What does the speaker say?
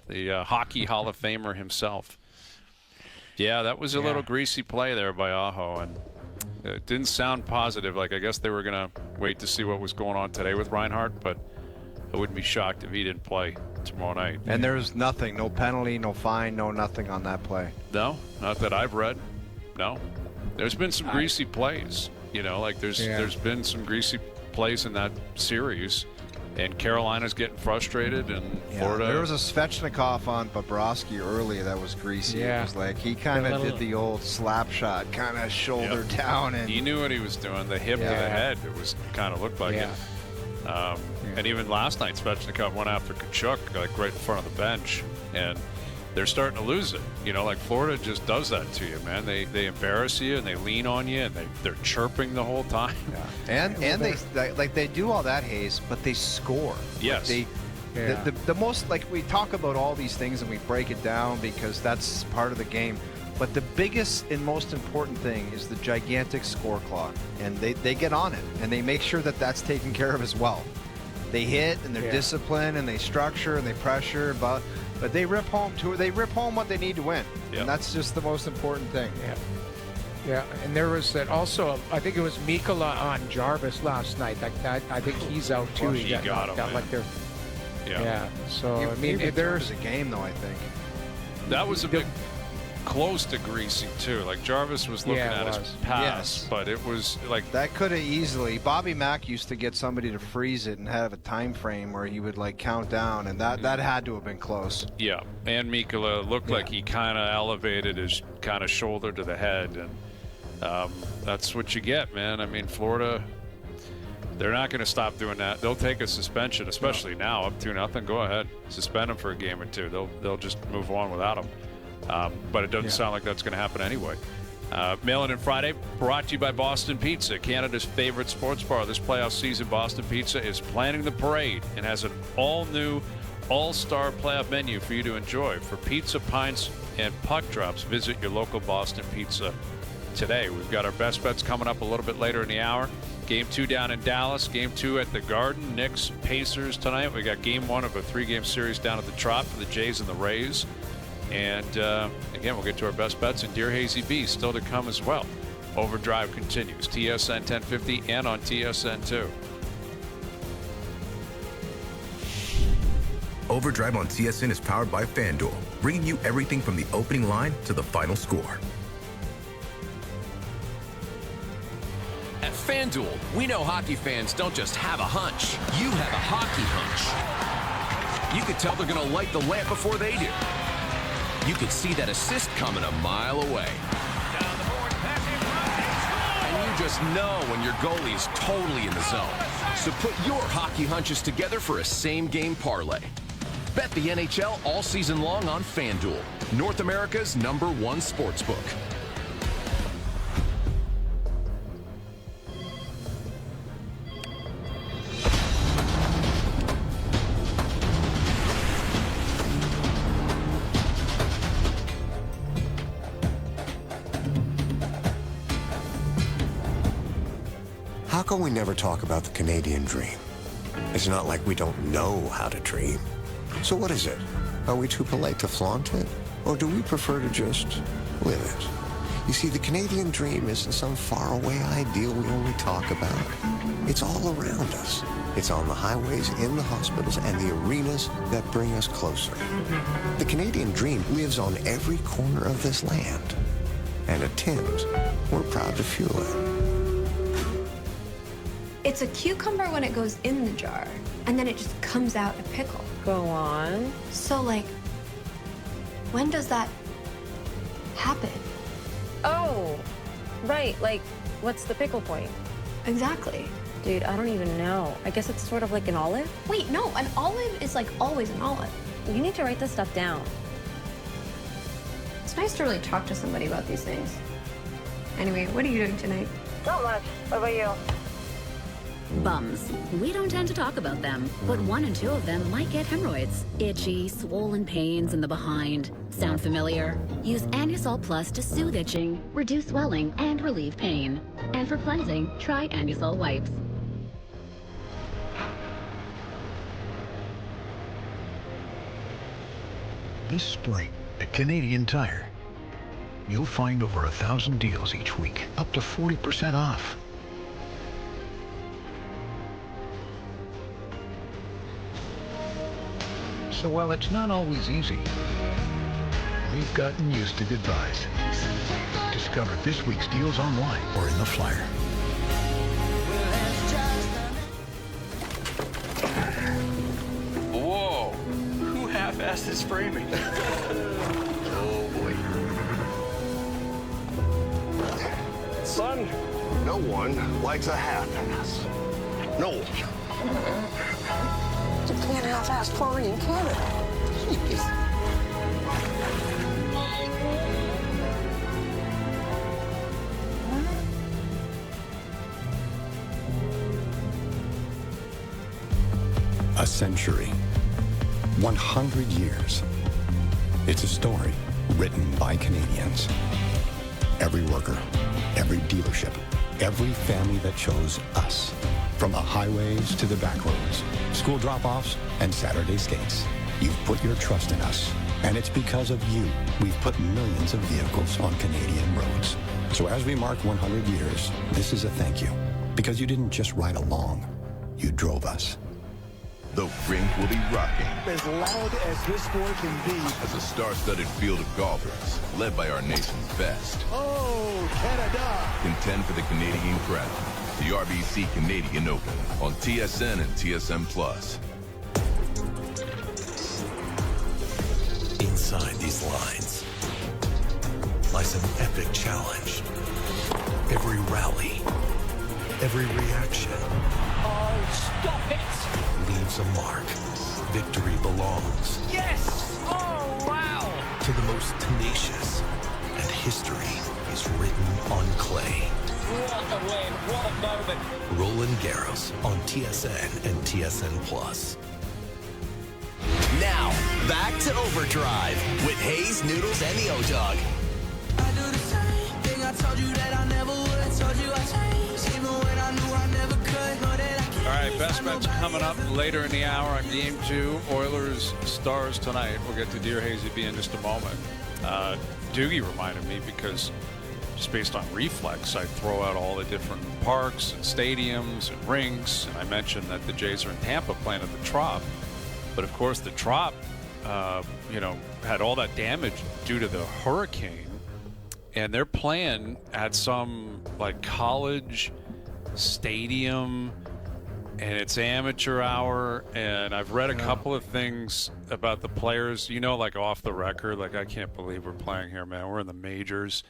the Hockey Hall of Famer himself. Yeah, that was a little greasy play there by Aho, and it didn't sound positive. Like, I guess they were going to wait to see what was going on today with Reinhart, but I wouldn't be shocked if he didn't play tomorrow night. And there's nothing, no penalty, no fine, no nothing on that play. No, not that I've read. No. There's been some greasy plays, you know, like there's been some greasy plays in that series, and Carolina's getting frustrated, and Florida. There was a Svechnikov on Bobrovsky early that was greasy. It was like he kind of did the old slap shot, kind of shoulder down, and he knew what he was doing. The hip to the head, it was kind of looked like it. And even last night, Svechnikov went after Tkachuk, like right in front of the bench, and they're starting to lose it. You know, like Florida just does that to you, man. They embarrass you and they lean on you and they're chirping the whole time. And they do all that, Hayes, but they score. Yes. Like the most, like, we talk about all these things and we break it down because that's part of the game. But the biggest and most important thing is the gigantic score clock, and they get on it and they make sure that that's taken care of as well. They hit and they're disciplined and they structure and they pressure, but they rip home what they need to win, and that's just the most important thing. Yeah, and there was that also. I think it was Mikkola on Jarvis last night. That I think he's out too. He got him. Like they're, So I mean, there's a game though. I think that was a bit close to greasy too. Like Jarvis was looking at his pass, but it was like that could have easily. Bobby Mack used to get somebody to freeze it and have a time frame where he would like count down, and that had to have been close. Yeah, and Mikkola looked like he kind of elevated his kind of shoulder to the head, and that's what you get, man. I mean, Florida, they're not going to stop doing that. They'll take a suspension, especially now, up 2-0. Go ahead, suspend them for a game or two. They'll just move on without them. But it doesn't sound like that's going to happen anyway. Mail-in and Friday brought to you by Boston Pizza, Canada's favorite sports bar. This playoff season, Boston Pizza is planning the parade and has an all-new, all-star playoff menu for you to enjoy. For pizza, pints, and puck drops, visit your local Boston Pizza today. We've got our best bets coming up a little bit later in the hour. Game 2 down in Dallas. Game 2 at the Garden. Knicks, Pacers tonight. We got Game 1 of a 3-game series down at the Trop for the Jays and the Rays. And again, we'll get to our best bets and Dear Hazy B still to come as well. Overdrive continues. TSN 1050 and on TSN 2. Overdrive on TSN is powered by FanDuel, bringing you everything from the opening line to the final score. At FanDuel, we know hockey fans don't just have a hunch. You have a hockey hunch. You could tell they're going to light the lamp before they do. You could see that assist coming a mile away. And you just know when your goalie is totally in the zone. So put your hockey hunches together for a same-game parlay. Bet the NHL all season long on FanDuel, North America's #1 sportsbook. How come we never talk about the Canadian dream? It's not like we don't know how to dream. So what is it? Are we too polite to flaunt it? Or do we prefer to just live it? You see, the Canadian dream isn't some faraway ideal we only talk about. It's all around us. It's on the highways, in the hospitals, and the arenas that bring us closer. The Canadian dream lives on every corner of this land. And at Tim's, we're proud to fuel it. It's a cucumber when it goes in the jar, and then it just comes out a pickle. Go on. So, like, when does that happen? Oh, right. Like, what's the pickle point? Exactly. Dude, I don't even know. I guess it's sort of like an olive? Wait, no, an olive is like always an olive. You need to write this stuff down. It's nice to really talk to somebody about these things. Anyway, what are you doing tonight? Not much. What about you? Bums. We don't tend to talk about them, but 1 in 2 of them might get hemorrhoids. Itchy, swollen pains in the behind. Sound familiar? Use Anusol Plus to soothe itching, reduce swelling, and relieve pain. And for cleansing, try Anusol Wipes. This spring at Canadian Tire, you'll find over 1,000 deals each week, up to 40% off. So while it's not always easy, we've gotten used to goodbyes. Discover this week's deals online or in the flyer. Whoa! Who half-assed this framing? Oh, boy. Son, no one likes a half-ass. No one. You can't half-ass pouring in Canada. Jeez. A century. 100 years. It's a story written by Canadians. Every worker, every dealership, every family that chose us. From the highways to the back roads, school drop-offs and Saturday skates. You've put your trust in us. And it's because of you we've put millions of vehicles on Canadian roads. So as we mark 100 years, this is a thank you. Because you didn't just ride along, you drove us. The rink will be rocking. As loud as this sport can be. As a star-studded field of golfers, led by our nation's best. Oh, Canada! Contend for the Canadian crown. The RBC Canadian Open on TSN and TSN+. Inside these lines lies an epic challenge. Every rally, every reaction. Oh, stop it! Leaves a mark. Victory belongs. Yes! Oh, wow! To the most tenacious. And history is written on clay. What a win, what a moment. Roland Garros on TSN and TSN+. Now, back to Overdrive with Hayes, Noodles, and the O-Dog. I do the same thing I told you that I never would. Told you I changed, even when I knew I never could. Know that I can't. All right, best bets coming up later in the hour on Game 2. Oilers Stars tonight. We'll get to Dear Hazy B in just a moment. Doogie reminded me because just based on reflex, I throw out all the different parks and stadiums and rinks. And I mentioned that the Jays are in Tampa playing at the Trop. But of course, the Trop, had all that damage due to the hurricane. And they're playing at some like college stadium, and it's amateur hour. And I've read a couple of things about the players, like off the record. Like, I can't believe we're playing here, man. We're in the majors.